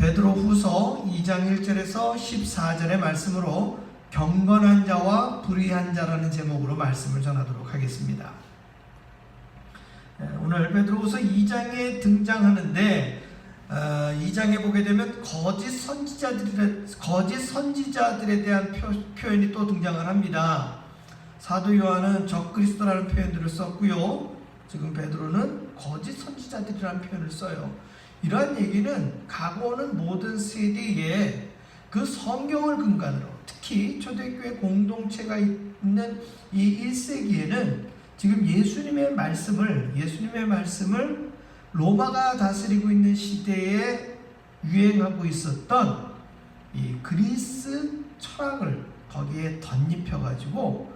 베드로후서 2장 1절에서 14절의 말씀으로 경건한 자와 불의한 자라는 제목으로 말씀을 전하도록 하겠습니다. 오늘 베드로후서 2장에 등장하는데 2장에 보게 되면 거짓 선지자들에 대한 표현이 또 등장을 합니다. 사도 요한은 적그리스도라는 표현들을 썼고요. 지금 베드로는 거짓 선지자들이라는 표현을 써요. 이러한 얘기는 과거는 모든 세대에 그 성경을 근간으로, 특히 초대교회 공동체가 있는 이 1세기에는 지금 예수님의 말씀을 로마가 다스리고 있는 시대에 유행하고 있었던 이 그리스 철학을 거기에 덧입혀가지고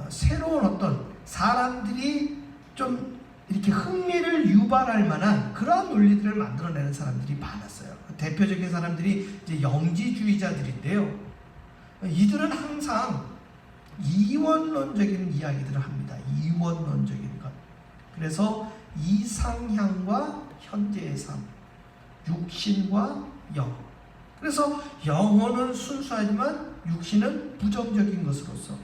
새로운 어떤 사람들이 좀 이렇게 흥미를 유발할 만한 그러한 논리들을 만들어내는 사람들이 많았어요. 대표적인 사람들이 이제 영지주의자들인데요. 이들은 항상 이원론적인 이야기들을 합니다. 이원론적인 것. 그래서 이상향과 현재의 삶, 육신과 영. 그래서 영혼은 순수하지만 육신은 부정적인 것으로서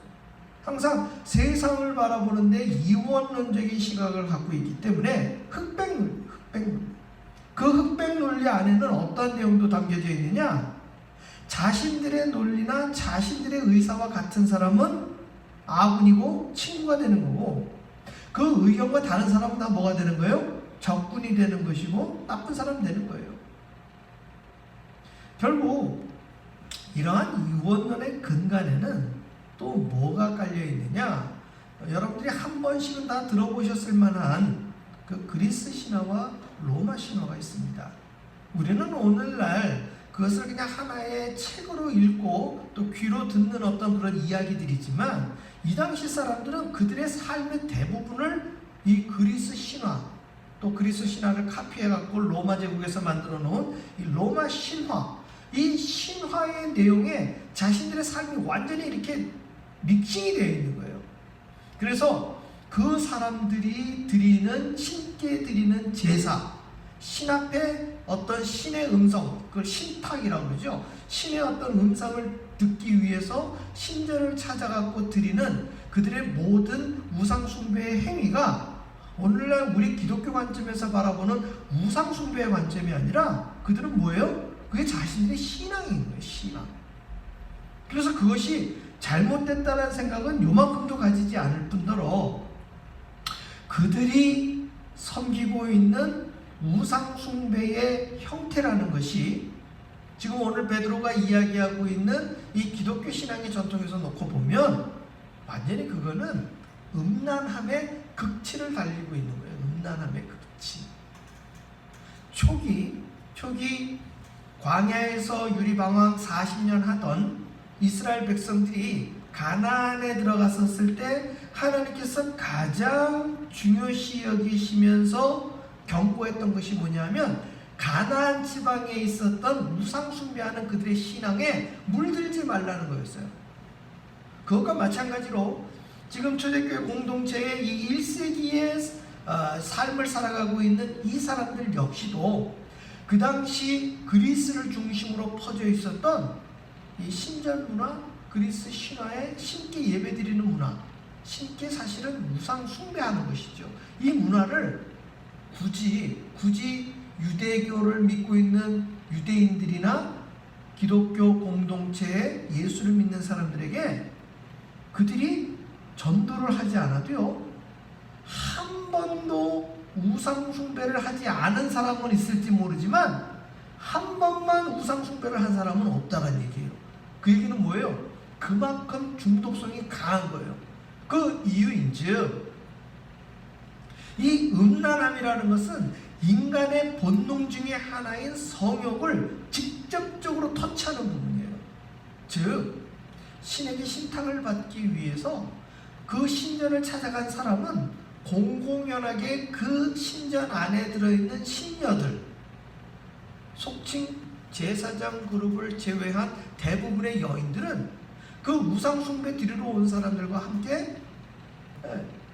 항상 세상을 바라보는데 이원론적인 시각을 갖고 있기 때문에 흑백논리. 그 흑백논리 안에는 어떤 내용도 담겨져 있느냐? 자신들의 논리나 자신들의 의사와 같은 사람은 아군이고 친구가 되는 거고, 그 의견과 다른 사람은 다 뭐가 되는 거예요? 적군이 되는 것이고 나쁜 사람이 되는 거예요. 결국 이러한 이원론의 근간에는 또 뭐가 깔려 있느냐? 여러분들이 한 번씩은 다 들어보셨을 만한 그 그리스 신화와 로마 신화가 있습니다. 우리는 오늘날 그것을 그냥 하나의 책으로 읽고 또 귀로 듣는 어떤 그런 이야기들이지만, 이 당시 사람들은 그들의 삶의 대부분을 이 그리스 신화, 또 그리스 신화를 카피해갖고 로마 제국에서 만들어 놓은 이 로마 신화, 이 신화의 내용에 자신들의 삶이 완전히 이렇게 믹싱이 되어 있는 거예요. 그래서 그 사람들이 신께 드리는 제사, 신 앞에 어떤 신의 음성, 그걸 신탁이라고 그러죠. 신의 어떤 음성을 듣기 위해서 신전을 찾아가고 드리는 그들의 모든 우상숭배의 행위가 오늘날 우리 기독교 관점에서 바라보는 우상숭배의 관점이 아니라 그들은 뭐예요? 그게 자신들의 신앙인 거예요. 신앙. 그래서 그것이 잘못됐다는 생각은 요만큼도 가지지 않을 뿐더러 그들이 섬기고 있는 우상숭배의 형태라는 것이 지금 오늘 베드로가 이야기하고 있는 이 기독교 신앙의 전통에서 놓고 보면 완전히 그거는 음란함의 극치를 달리고 있는 거예요. 음란함의 극치. 초기 광야에서 유리방황 40년 하던 이스라엘 백성들이 가나안에 들어갔었을 때 하나님께서 가장 중요시 여기시면서 경고했던 것이 뭐냐면 가나안 지방에 있었던 우상 숭배하는 그들의 신앙에 물들지 말라는 거였어요. 그것과 마찬가지로 지금 초대교회 공동체의 이 1세기의 삶을 살아가고 있는 이 사람들 역시도 그 당시 그리스를 중심으로 퍼져 있었던 이 신전 문화, 그리스 신화의 신께 예배드리는 문화, 신께 사실은 우상 숭배하는 것이죠. 이 문화를 굳이 유대교를 믿고 있는 유대인들이나 기독교 공동체의 예수를 믿는 사람들에게 그들이 전도를 하지 않아도요, 한 번도 우상 숭배를 하지 않은 사람은 있을지 모르지만 한 번만 우상 숭배를 한 사람은 없다는 얘기예요. 그 얘기는 뭐예요? 그만큼 중독성이 강한 거예요. 그 이유인즉 이 음란함이라는 것은 인간의 본능 중에 하나인 성욕을 직접적으로 터치하는 부분이에요. 즉 신에게 신탁을 받기 위해서 그 신전을 찾아간 사람은 공공연하게 그 신전 안에 들어있는 신녀들, 속칭 제사장 그룹을 제외한 대부분의 여인들은 그 우상숭배 드리러 온 사람들과 함께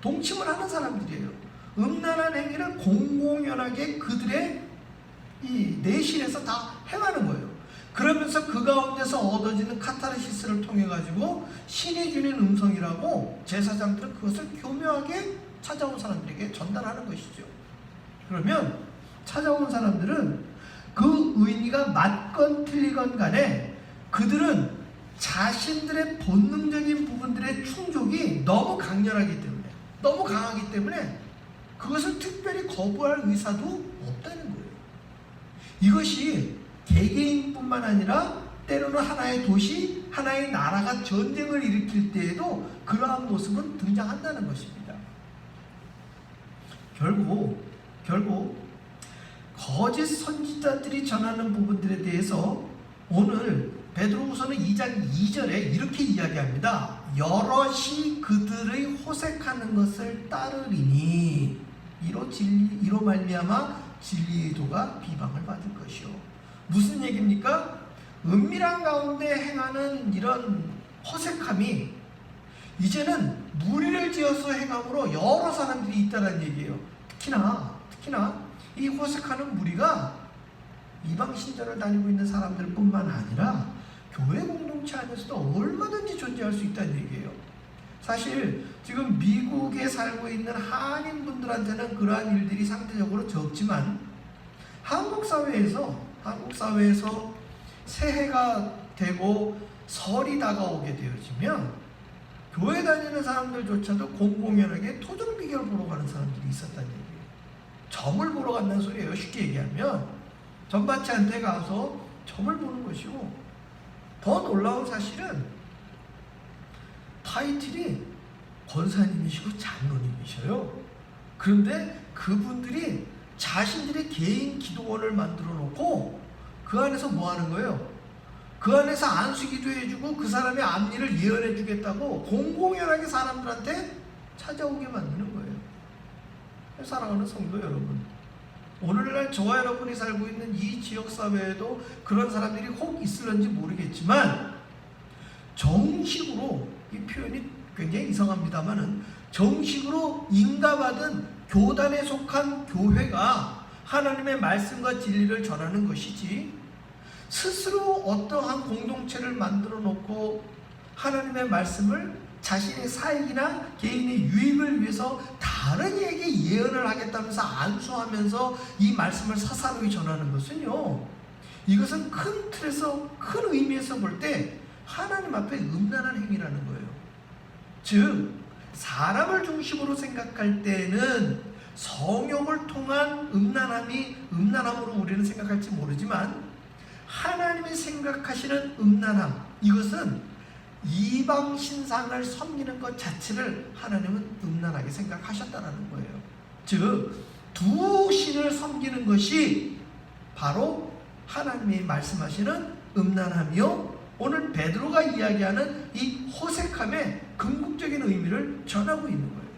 동침을 하는 사람들이에요. 음란한 행위를 공공연하게 그들의 이 내실에서 다 행하는 거예요. 그러면서 그 가운데서 얻어지는 카타르시스를 통해 가지고 신이 주는 음성이라고 제사장들은 그것을 교묘하게 찾아온 사람들에게 전달하는 것이죠. 그러면 찾아온 사람들은 그 의미가 맞건 틀리건 간에 그들은 자신들의 본능적인 부분들의 충족이 너무 강렬하기 때문에, 너무 강하기 때문에 그것을 특별히 거부할 의사도 없다는 거예요. 이것이 개개인뿐만 아니라 때로는 하나의 도시, 하나의 나라가 전쟁을 일으킬 때에도 그러한 모습은 등장한다는 것입니다. 결국 거짓 선지자들이 전하는 부분들에 대해서 오늘 베드로후서는 2장 2절에 이렇게 이야기합니다. 여럿이 그들의 호색하는 것을 따르리니 이로 말미암아 진리의 도가 비방을 받을 것이요. 무슨 얘기입니까? 은밀한 가운데 행하는 이런 허색함이 이제는 무리를 지어서 행함으로 여러 사람들이 있다는 얘기예요. 특히나 이 호색하는 무리가 이방 신전을 다니고 있는 사람들 뿐만 아니라 교회 공동체 안에서도 얼마든지 존재할 수 있다는 얘기예요. 사실 지금 미국에 살고 있는 한인분들한테는 그러한 일들이 상대적으로 적지만 한국 사회에서 새해가 되고 설이 다가오게 되어지면 교회 다니는 사람들조차도 공공연하게 토종 비결 보러 가는 사람들이 있었다는 얘기예요. 점을 보러 간다는 소리예요. 쉽게 얘기하면 전밭이한테 가서 점을 보는 것이고, 더 놀라운 사실은 타이틀이 권사님이시고 장로님이셔요. 그런데 그분들이 자신들의 개인 기도원을 만들어 놓고 그 안에서 뭐 하는 거예요? 그 안에서 안수기도 해주고 그 사람의 앞일을 예언해 주겠다고 공공연하게 사람들한테 찾아오게 만드는 거예요. 사랑하는 성도 여러분, 오늘날 저와 여러분이 살고 있는 이 지역사회에도 그런 사람들이 혹 있을런지 모르겠지만, 정식으로, 이 표현이 굉장히 이상합니다만은, 정식으로 인가받은 교단에 속한 교회가 하나님의 말씀과 진리를 전하는 것이지, 스스로 어떠한 공동체를 만들어 놓고 하나님의 말씀을 자신의 사익이나 개인의 유익을 위해서 다른 이에게 예언을 하겠다면서 안수하면서 이 말씀을 사사로이 전하는 것은요, 이것은 큰 틀에서, 큰 의미에서 볼 때 하나님 앞에 음란한 행위라는 거예요. 즉 사람을 중심으로 생각할 때는 성욕을 통한 음란함으로 우리는 생각할지 모르지만, 하나님이 생각하시는 음란함, 이것은 이방 신상을 섬기는 것 자체를 하나님은 음란하게 생각하셨다는 거예요. 즉 두 신을 섬기는 것이 바로 하나님이 말씀하시는 음란함이요, 오늘 베드로가 이야기하는 이 호색함의 궁극적인 의미를 전하고 있는 거예요.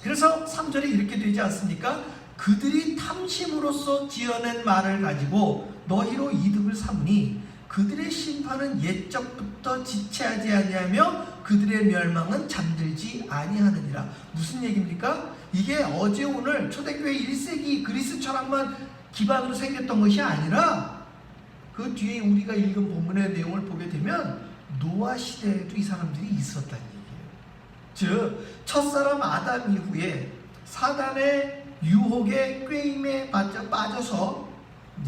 그래서 3절에 이렇게 되지 않습니까? 그들이 탐심으로써 지어낸 말을 가지고 너희로 이득을 삼으니 그들의 심판은 옛적부터 지체하지 아니하며 그들의 멸망은 잠들지 아니하느니라. 무슨 얘기입니까? 이게 어제 오늘 초대교회 1세기 그리스 철학만 기반으로 생겼던 것이 아니라, 그 뒤에 우리가 읽은 본문의 내용을 보게 되면 노아 시대에도 이 사람들이 있었다는 얘기예요. 즉 첫사람 아담 이후에 사단의 유혹에 꾀임에 빠져서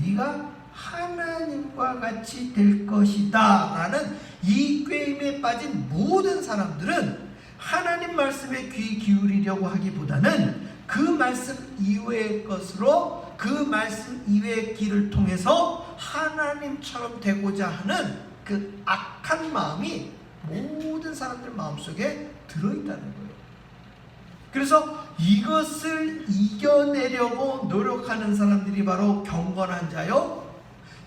네가 하나님과 같이 될 것이다 라는 이 꾀임에 빠진 모든 사람들은 하나님 말씀에 귀 기울이려고 하기보다는 그 말씀 이외의 것으로, 그 말씀 이외의 길을 통해서 하나님처럼 되고자 하는 그 악한 마음이 모든 사람들 마음속에 들어있다는 거예요. 그래서 이것을 이겨내려고 노력하는 사람들이 바로 경건한 자요,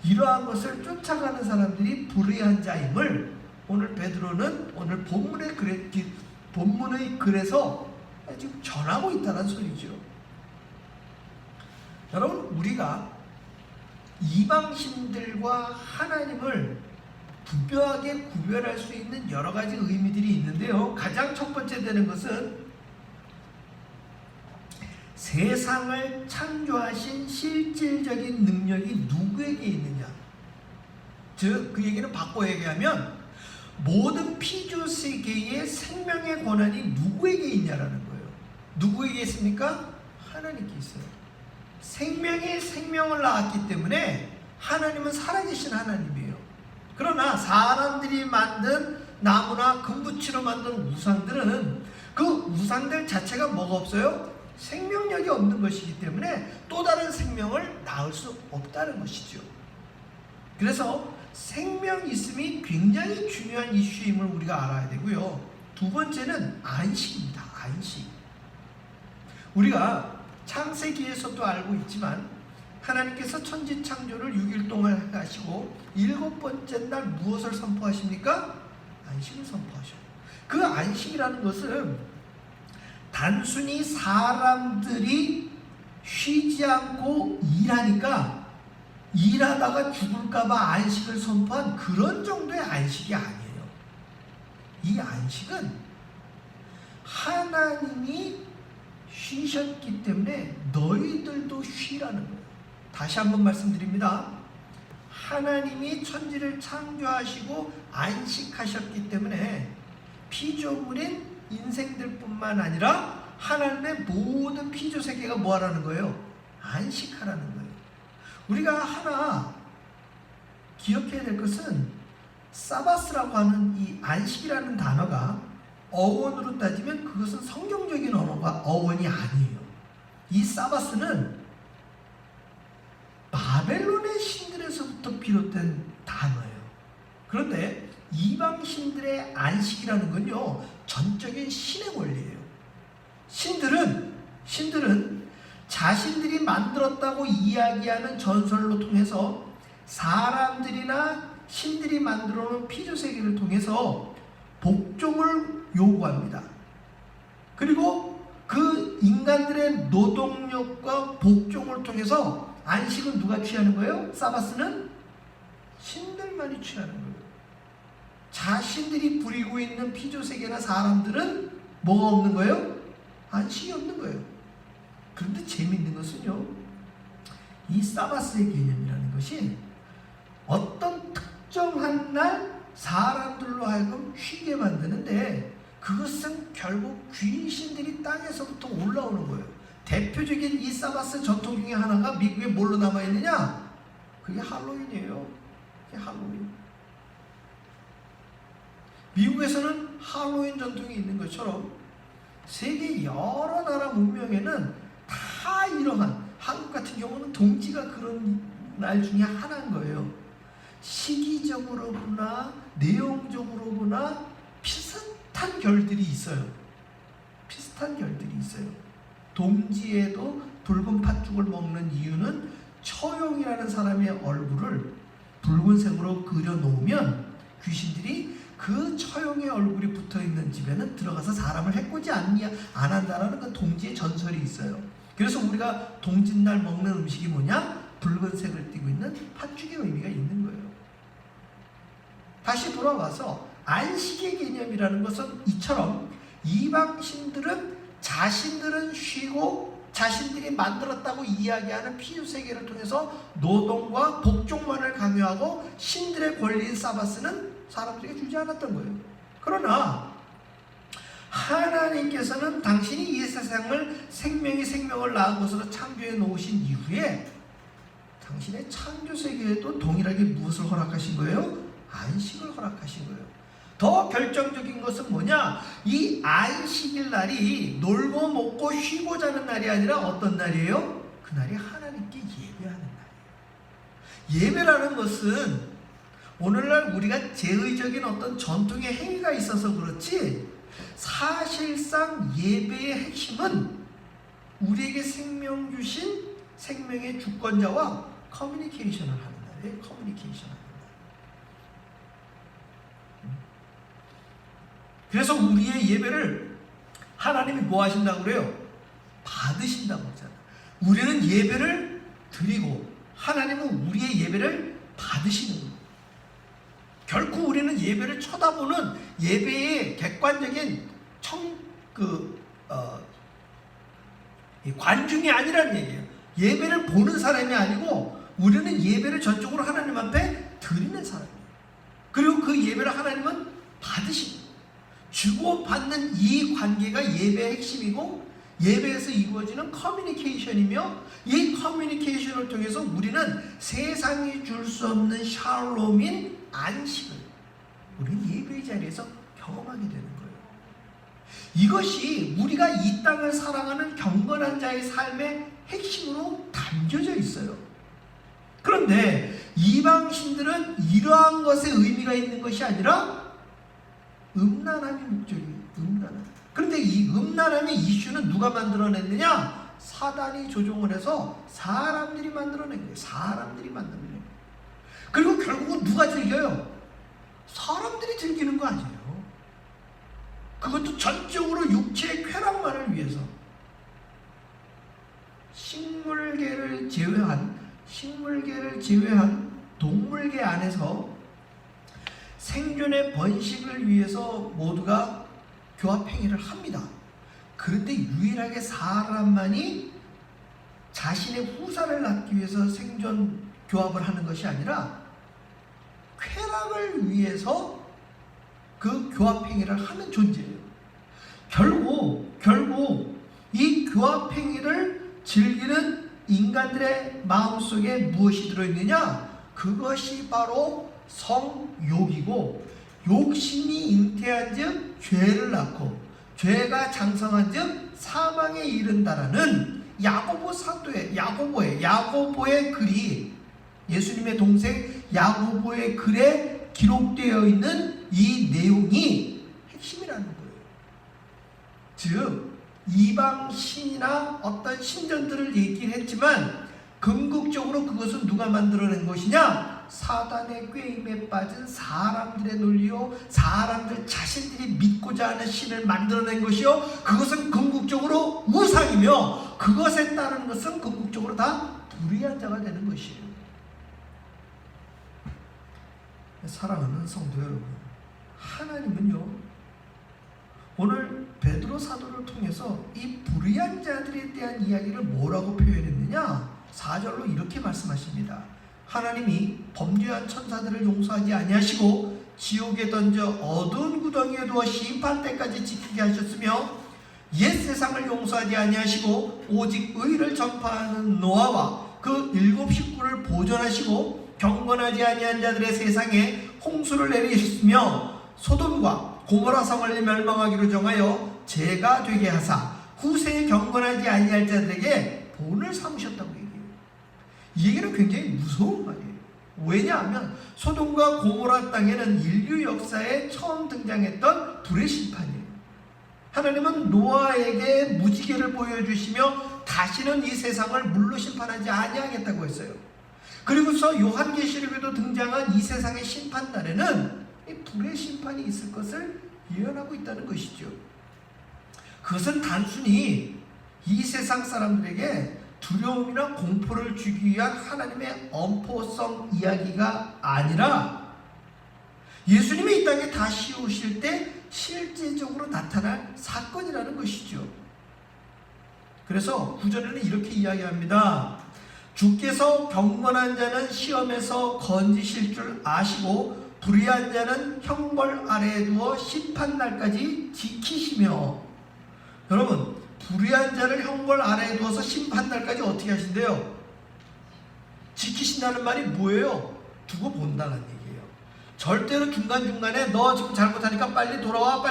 이러한 것을 쫓아가는 사람들이 불의한 자임을 오늘 베드로는 오늘 본문의 글에서 지금 전하고 있다는 소리죠. 여러분, 우리가 이방신들과 하나님을 분명하게 구별할 수 있는 여러 가지 의미들이 있는데요, 가장 첫 번째 되는 것은 세상을 창조하신 실질적인 능력이 누구에게 있느냐? 즉, 그 얘기는 바꿔 얘기하면 모든 피조 세계의 생명의 권한이 누구에게 있냐라는 거예요. 누구에게 있습니까? 하나님께 있어요. 생명이 생명을 낳았기 때문에 하나님은 살아계신 하나님이에요. 그러나 사람들이 만든 나무나 금붙이로 만든 우상들은 그 우상들 자체가 뭐가 없어요? 생명력이 없는 것이기 때문에 또 다른 생명을 낳을 수 없다는 것이죠. 그래서 생명 있음이 굉장히 중요한 이슈임을 우리가 알아야 되고요. 두 번째는 안식입니다. 안식. 우리가 창세기에서도 알고 있지만 하나님께서 천지 창조를 6일 동안 하시고 7번째 날 무엇을 선포하십니까? 안식을 선포하셔요. 그 안식이라는 것은 단순히 사람들이 쉬지 않고 일하니까 일하다가 죽을까봐 안식을 선포한 그런 정도의 안식이 아니에요. 이 안식은 하나님이 쉬셨기 때문에 너희들도 쉬라는 거예요. 다시 한번 말씀드립니다. 하나님이 천지를 창조하시고 안식하셨기 때문에 피조물인 인생들뿐만 아니라 하나님의 모든 피조 세계가 뭐하라는 거예요? 안식하라는 거예요. 우리가 하나 기억해야 될 것은 사바스라고 하는 이 안식이라는 단어가 어원으로 따지면 그것은 성경적인 어원이 아니에요. 이 사바스는 바벨론의 신들에서부터 비롯된 단어예요. 그런데 이방 신들의 안식이라는 건요, 전적인 신의 권리예요. 신들은 자신들이 만들었다고 이야기하는 전설로 통해서 사람들이나 신들이 만들어 놓은 피조세계를 통해서 복종을 요구합니다. 그리고 그 인간들의 노동력과 복종을 통해서 안식은 누가 취하는 거예요? 사바스는 신들만이 취하는 거예요. 자신들이 부리고 있는 피조세계나 사람들은 뭐가 없는 거예요? 안식이 없는 거예요. 그런데 재미있는 것은요, 이 사바스의 개념이라는 것이 어떤 특정한 날 사람들로 하여금 쉬게 만드는데 그것은 결국 귀신들이 땅에서부터 올라오는 거예요. 대표적인 이 사바스 전통 중에 하나가 미국에 뭘로 남아있느냐? 그게 할로윈이에요. 그게 할로윈. 미국에서는 할로윈 전통이 있는 것처럼 세계 여러 나라 문명에는 다 이러한, 한국 같은 경우는 동지가 그런 날 중에 하나인 거예요. 시기적으로 보나 내용적으로 보나 비슷한 결들이 있어요. 비슷한 결들이 있어요. 동지에도 붉은 팥죽을 먹는 이유는 처용이라는 사람의 얼굴을 붉은색으로 그려놓으면 귀신들이 그 처용의 얼굴이 붙어있는 집에는 들어가서 사람을 해코지 안 한다라는 그 동지의 전설이 있어요. 그래서 우리가 동짓날 먹는 음식이 뭐냐? 붉은색을 띠고 있는 팥죽의 의미가 있는 거예요. 다시 돌아와서 안식의 개념이라는 것은 이처럼 이방신들은 자신들은 쉬고 자신들이 만들었다고 이야기하는 피조세계를 통해서 노동과 복종만을 강요하고 신들의 권리인 사바스는 사람들에게 주지 않았던 거예요. 그러나 하나님께서는 당신이 이 세상을 생명을 낳은 것으로 창조해 놓으신 이후에 당신의 창조세계에도 동일하게 무엇을 허락하신 거예요? 안식을 허락하신 거예요. 더 결정적인 것은 뭐냐? 이 안식일 날이 놀고 먹고 쉬고 자는 날이 아니라 어떤 날이에요? 그날이 하나님께 예배하는 날이에요. 예배라는 것은 오늘날 우리가 제의적인 어떤 전통의 행위가 있어서 그렇지, 사실상 예배의 핵심은 우리에게 생명 주신 생명의 주권자와 커뮤니케이션을 하는 날이에요. 커뮤니케이션을 하는 날. 그래서 우리의 예배를 하나님이 뭐 하신다고 그래요? 받으신다고 하잖아요. 우리는 예배를 드리고 하나님은 우리의 예배를 받으시는 거예요. 결코 우리는 예배를 쳐다보는 예배의 객관적인 관중이 아니란 얘기예요. 예배를 보는 사람이 아니고 우리는 예배를 전적으로 하나님 앞에 드리는 사람이에요. 그리고 그 예배를 하나님은 받으시고 주고받는 이 관계가 예배의 핵심이고 예배에서 이루어지는 커뮤니케이션이며 이 커뮤니케이션을 통해서 우리는 세상이 줄 수 없는 샬롬인 안식을 우리는 예배의 자리에서 경험하게 되는 거예요. 이것이 우리가 이 땅을 살아가는 경건한 자의 삶의 핵심으로 담겨져 있어요. 그런데 이방신들은 이러한 것에 의미가 있는 것이 아니라 음란함이 목적이에요. 음란함. 그런데 이 음란함의 이슈는 누가 만들어냈느냐? 사단이 조종을 해서 사람들이 만들어낸 거예요. 사람들이 만들어낸 거예요. 그리고 결국은 누가 즐겨요? 사람들이 즐기는 거 아니에요. 그것도 전적으로 육체의 쾌락만을 위해서. 식물계를 제외한 동물계 안에서 생존의 번식을 위해서 모두가 교합행위를 합니다. 그런데 유일하게 사람만이 자신의 후사를 낳기 위해서 생존 교합을 하는 것이 아니라 쾌락을 위해서 그 교합행위를 하는 존재예요. 결국 이 교합행위를 즐기는 인간들의 마음속에 무엇이 들어있느냐? 그것이 바로 성욕이고 욕심이 잉태한 즉 죄를 낳고 죄가 장성한 즉 사망에 이른다라는 야고보의 글이 예수님의 동생 야고보의 글에 기록되어 있는 이 내용이 핵심이라는 거예요. 즉 이방신이나 어떤 신전들을 얘기를 했지만 궁극적으로 그것은 누가 만들어낸 것이냐? 사단의 꾀임에 빠진 사람들의 논리요, 사람들 자신들이 믿고자 하는 신을 만들어낸 것이요, 그것은 궁극적으로 우상이며 그것에 따르는 것은 궁극적으로 다 불의한 자가 되는 것이에요. 사랑하는 성도 여러분, 하나님은요 오늘 베드로 사도를 통해서 이 불의한 자들에 대한 이야기를 뭐라고 표현했느냐? 4절로 이렇게 말씀하십니다. 하나님이 범죄한 천사들을 용서하지 아니하시고 지옥에 던져 어두운 구덩이에 두어 심판 때까지 지키게 하셨으며 옛 세상을 용서하지 아니하시고 오직 의를 전파하는 노아와 그 7 식구를 보존하시고 경건하지 아니한 자들의 세상에 홍수를 내리셨으며 소돔과 고모라 성을 멸망하기로 정하여 죄가 되게 하사 후세에 경건하지 아니할 자들에게 본을 삼으셨다고 얘기해요. 이 얘기는 굉장히 무서운 말이에요. 왜냐하면 소돔과 고모라 땅에는 인류 역사에 처음 등장했던 불의 심판이에요. 하나님은 노아에게 무지개를 보여주시며 다시는 이 세상을 물로 심판하지 아니하겠다고 했어요. 그리고서 요한계시록에도 등장한 이 세상의 심판날에는 이 불의 심판이 있을 것을 예언하고 있다는 것이죠. 그것은 단순히 이 세상 사람들에게 두려움이나 공포를 주기 위한 하나님의 엄포성 이야기가 아니라 예수님이 이 땅에 다시 오실 때 실제적으로 나타날 사건이라는 것이죠. 그래서 9절에는 이렇게 이야기합니다. 주께서 경건한 자는 시험에서 건지실 줄 아시고 불의한 자는 형벌 아래에 두어 심판날까지 지키시며. 여러분, 불의한 자를 형벌 아래에 두어서 심판날까지 어떻게 하신대요? 지키신다는 말이 뭐예요? 두고 본다는 얘기예요. 절대로 중간중간에 너 지금 잘못하니까 빨리 돌아와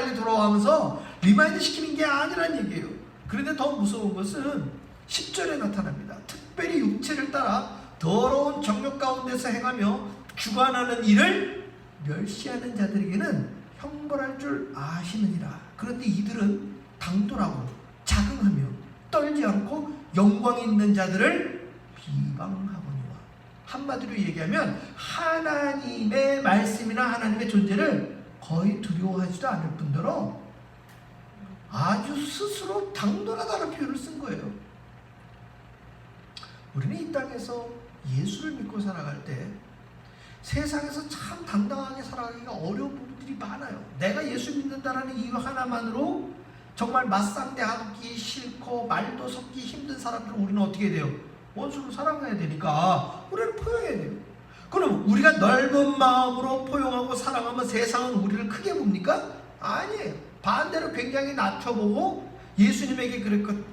하면서 리마인드 시키는 게 아니란 얘기예요. 그런데 더 무서운 것은 10절에 나타납니다. 특별히 육체를 따라 더러운 정욕 가운데서 행하며 주관하는 일을 멸시하는 자들에게는 형벌할 줄 아시느니라. 그런데 이들은 당돌하고 자긍하며 떨지 않고 영광 있는 자들을 비방하거니와. 한마디로 얘기하면 하나님의 말씀이나 하나님의 존재를 거의 두려워하지도 않을 뿐더러 아주 스스로 당돌하다는 표현을 쓴 거예요. 우리는 이 땅에서 예수를 믿고 살아갈 때 세상에서 참 당당하게 살아가기가 어려운 부분들이 많아요. 내가 예수 믿는다라는 이유 하나만으로 정말 맞상대하기 싫고 말도 섞기 힘든 사람들은 우리는 어떻게 돼요? 원수를 사랑해야 되니까 우리는 포용해야 돼요. 그럼 우리가 넓은 마음으로 포용하고 사랑하면 세상은 우리를 크게 봅니까? 아니에요. 반대로 굉장히 낮춰보고 예수님에게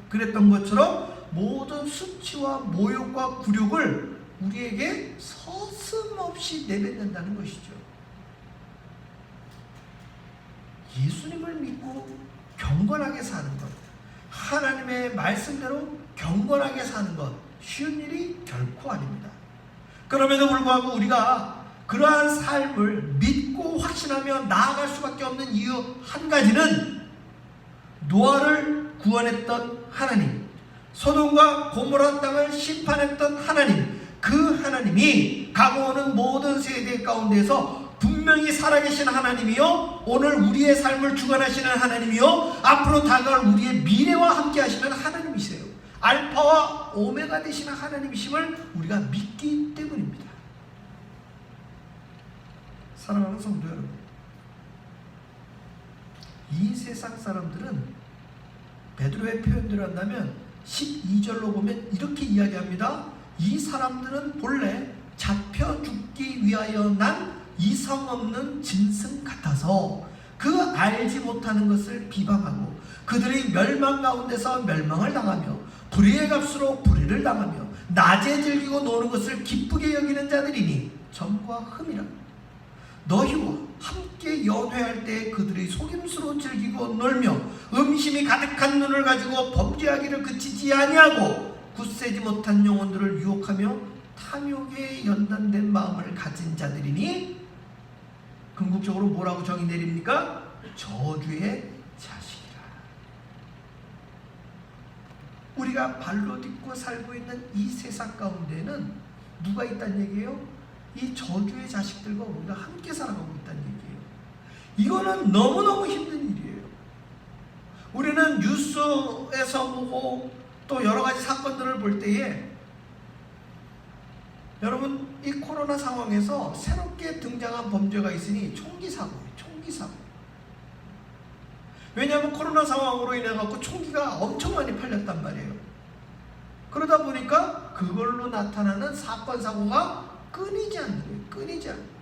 그랬던 것처럼 모든 수치와 모욕과 굴욕을 우리에게 서슴없이 내뱉는다는 것이죠. 예수님을 믿고 경건하게 사는 것, 하나님의 말씀대로 경건하게 사는 것, 쉬운 일이 결코 아닙니다. 그럼에도 불구하고 우리가 그러한 삶을 믿고 확신하며 나아갈 수밖에 없는 이유 한 가지는 노아를 구원했던 하나님, 소돔과 고모라 땅을 심판했던 하나님, 그 하나님이 가고오는 모든 세대 가운데서 분명히 살아계신 하나님이요, 오늘 우리의 삶을 주관하시는 하나님이요, 앞으로 다가올 우리의 미래와 함께 하시는 하나님이세요. 알파와 오메가 되시는 하나님이심을 우리가 믿기 때문입니다. 사랑하는 성도 여러분, 이 세상 사람들은 베드로의 표현대로 한다면 12절로 보면 이렇게 이야기합니다. 이 사람들은 본래 잡혀 죽기 위하여 난 이성 없는 짐승 같아서 그 알지 못하는 것을 비방하고 그들의 멸망 가운데서 멸망을 당하며 불의의 값으로 불의를 당하며 낮에 즐기고 노는 것을 기쁘게 여기는 자들이니 점과 흠이라. 너희와 함께 연회할 때 그들의 속임수로 즐기고 놀며 음심이 가득한 눈을 가지고 범죄하기를 그치지 아니하고 굳세지 못한 영혼들을 유혹하며 탐욕에 연단된 마음을 가진 자들이니 궁극적으로 뭐라고 정의 내립니까? 저주의 자식이라. 우리가 발로 딛고 살고 있는 이 세상 가운데는 누가 있다는 얘기예요? 이 저주의 자식들과 우리가 함께 살아가고 있다는 얘기예요. 이거는 너무너무 힘든 일이에요. 우리는 뉴스에서 보고 또 여러 가지 사건들을 볼 때에 여러분, 이 코로나 상황에서 새롭게 등장한 범죄가 있으니 총기 사고예요. 총기 사고. 왜냐하면 코로나 상황으로 인해 갖고 총기가 엄청 많이 팔렸단 말이에요. 그러다 보니까 그걸로 나타나는 사건 사고가 끊이지 않는 거예요. 끊이지 않는 거예요.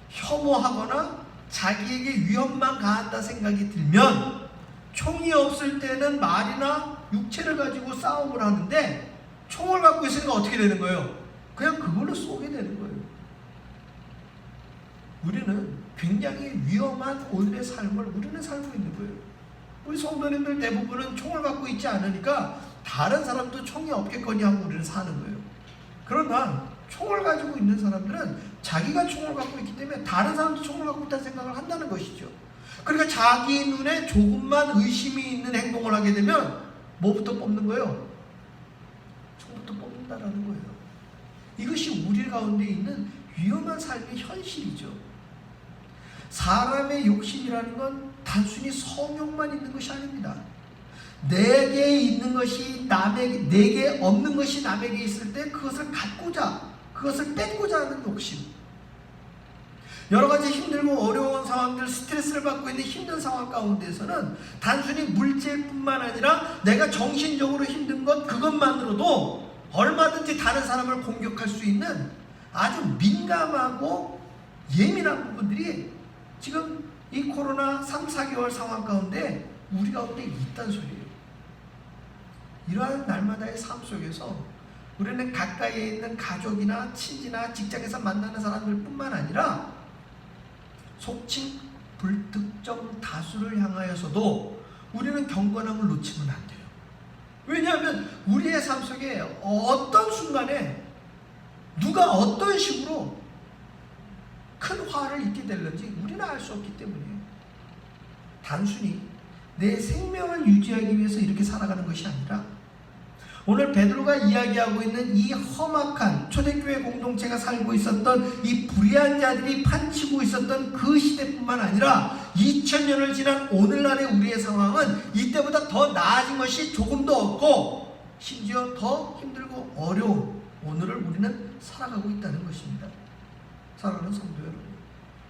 혐오하거나 자기에게 위협만 가한다 생각이 들면 총이 없을 때는 말이나 육체를 가지고 싸움을 하는데 총을 갖고 있으니까 어떻게 되는 거예요? 그냥 그걸로 쏘게 되는 거예요. 우리는 굉장히 위험한 오늘의 삶을 우리는 살고 있는 거예요. 우리 성도님들 대부분은 총을 갖고 있지 않으니까 다른 사람도 총이 없겠거니 하고 우리는 사는 거예요. 그러나 총을 가지고 있는 사람들은 자기가 총을 갖고 있기 때문에 다른 사람도 총을 갖고 있다는 생각을 한다는 것이죠. 그러니까 자기 눈에 조금만 의심이 있는 행동을 하게 되면 뭐부터 뽑는 거예요? 총부터 뽑는다라는 거예요. 이것이 우리 가운데 있는 위험한 삶의 현실이죠. 사람의 욕심이라는 건 단순히 성욕만 있는 것이 아닙니다. 내게 있는 것이 남에게, 내게 없는 것이 남에게 있을 때 그것을 갖고자, 그것을 뺏고자 하는 욕심. 여러 가지 힘들고 어려운 상황들, 스트레스를 받고 있는 힘든 상황 가운데서는 단순히 물질뿐만 아니라 내가 정신적으로 힘든 것, 그것만으로도 얼마든지 다른 사람을 공격할 수 있는 아주 민감하고 예민한 부분들이 지금 이 코로나 3, 4개월 상황 가운데 우리 가운데 있다는 소리예요. 이러한 날마다의 삶 속에서 우리는 가까이에 있는 가족이나 친지나 직장에서 만나는 사람들 뿐만 아니라 속칭 불특정 다수를 향하여서도 우리는 경건함을 놓치면 안 돼요. 왜냐하면 우리의 삶 속에 어떤 순간에 누가 어떤 식으로 큰 화를 입게 될는지 우리는 알 수 없기 때문이에요. 단순히 내 생명을 유지하기 위해서 이렇게 살아가는 것이 아니라 오늘 베드로가 이야기하고 있는 이 험악한 초대교회 공동체가 살고 있었던 이 불의한 자들이 판치고 있었던 그 시대뿐만 아니라 2000년을 지난 오늘날의 우리의 상황은 이때보다 더 나아진 것이 조금도 없고 심지어 더 힘들고 어려운 오늘을 우리는 살아가고 있다는 것입니다. 사랑하는 성도 여러분,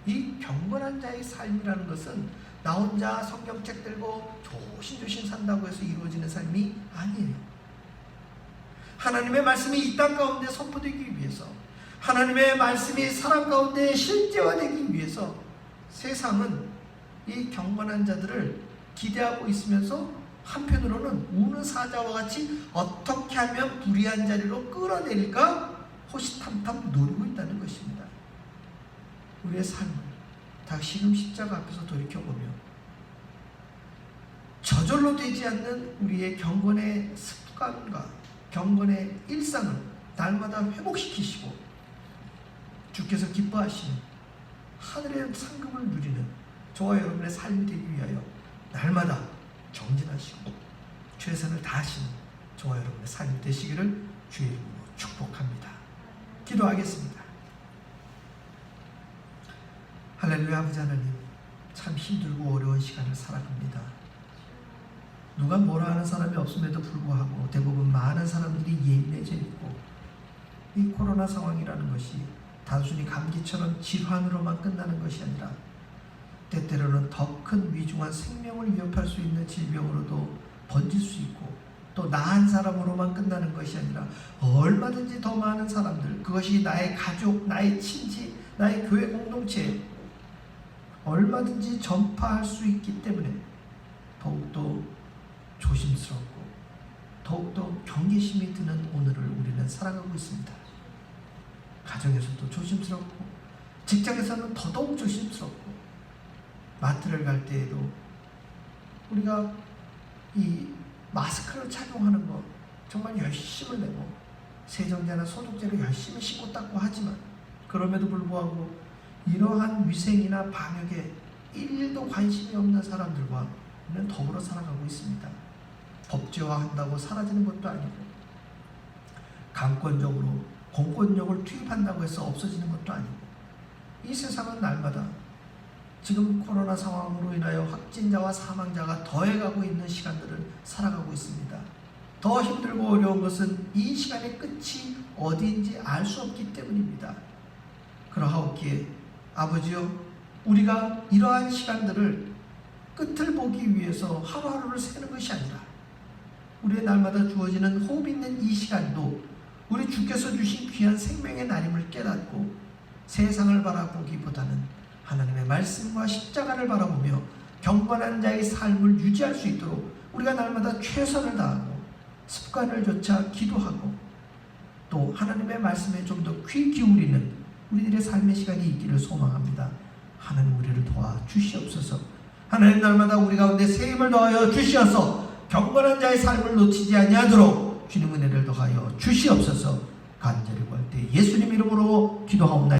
이 경건한 자의 삶이라는 것은 나 혼자 성경책 들고 조심조심 산다고 해서 이루어지는 삶이 아니에요. 하나님의 말씀이 이 땅 가운데 선포되기 위해서, 하나님의 말씀이 사람 가운데 실제화되기 위해서 세상은 이 경건한 자들을 기대하고 있으면서 한편으로는 우는 사자와 같이 어떻게 하면 불의한 자리로 끌어내릴까 호시탐탐 노리고 있다는 것입니다. 우리의 삶을 다시금 십자가 앞에서 돌이켜보며 저절로 되지 않는 우리의 경건의 습관과 경건의 일상을 날마다 회복시키시고 주께서 기뻐하시는 하늘의 상급을 누리는 저와 여러분의 삶이 되기 위하여 날마다 정진하시고 최선을 다하시는 저와 여러분의 삶이 되시기를 주의 이름으로 축복합니다. 기도하겠습니다. 할렐루야. 아버지 하나님, 참 힘들고 어려운 시간을 살아갑니다. 누가 뭐라 하는 사람이 없음에도 불구하고 대부분 많은 사람들이 예민해져 있고, 이 코로나 상황이라는 것이 단순히 감기처럼 질환으로만 끝나는 것이 아니라 때때로는 더 큰 위중한 생명을 위협할 수 있는 질병으로도 번질 수 있고, 또 나한 사람으로만 끝나는 것이 아니라 얼마든지 더 많은 사람들, 그것이 나의 가족, 나의 친지, 나의 교회 공동체에 얼마든지 전파할 수 있기 때문에 더욱더 조심스럽고 더욱더 경계심이 드는 오늘을 우리는 살아가고 있습니다. 가정에서도 조심스럽고 직장에서는 더더욱 조심스럽고 마트를 갈 때에도 우리가 이 마스크를 착용하는 것 정말 열심을 내고 세정제나 소독제로 열심히 씻고 닦고 하지만 그럼에도 불구하고 이러한 위생이나 방역에 1도 관심이 없는 사람들과 우리는 더불어 살아가고 있습니다. 법제화한다고 사라지는 것도 아니고 강권적으로 공권력을 투입한다고 해서 없어지는 것도 아니고 이 세상은 날마다 지금 코로나 상황으로 인하여 확진자와 사망자가 더해가고 있는 시간들을 살아가고 있습니다. 더 힘들고 어려운 것은 이 시간의 끝이 어디인지 알 수 없기 때문입니다. 그러하옵기에 아버지여, 우리가 이러한 시간들을 끝을 보기 위해서 하루하루를 새는 것이 아니라 우리의 날마다 주어지는 호흡 있는 이 시간도 우리 주께서 주신 귀한 생명의 날임을 깨닫고 세상을 바라보기보다는 하나님의 말씀과 십자가를 바라보며 경건한 자의 삶을 유지할 수 있도록 우리가 날마다 최선을 다하고 습관을 조차 기도하고 또 하나님의 말씀에 좀 더 귀 기울이는 우리들의 삶의 시간이 있기를 소망합니다. 하나님 우리를 도와 주시옵소서. 하나님 날마다 우리 가운데 새 힘을 더하여 주시어서 경건한 자의 삶을 놓치지 아니하도록 주님 은혜를 더하여 주시옵소서. 간절히 구할 때 예수님 이름으로 기도하옵나이다.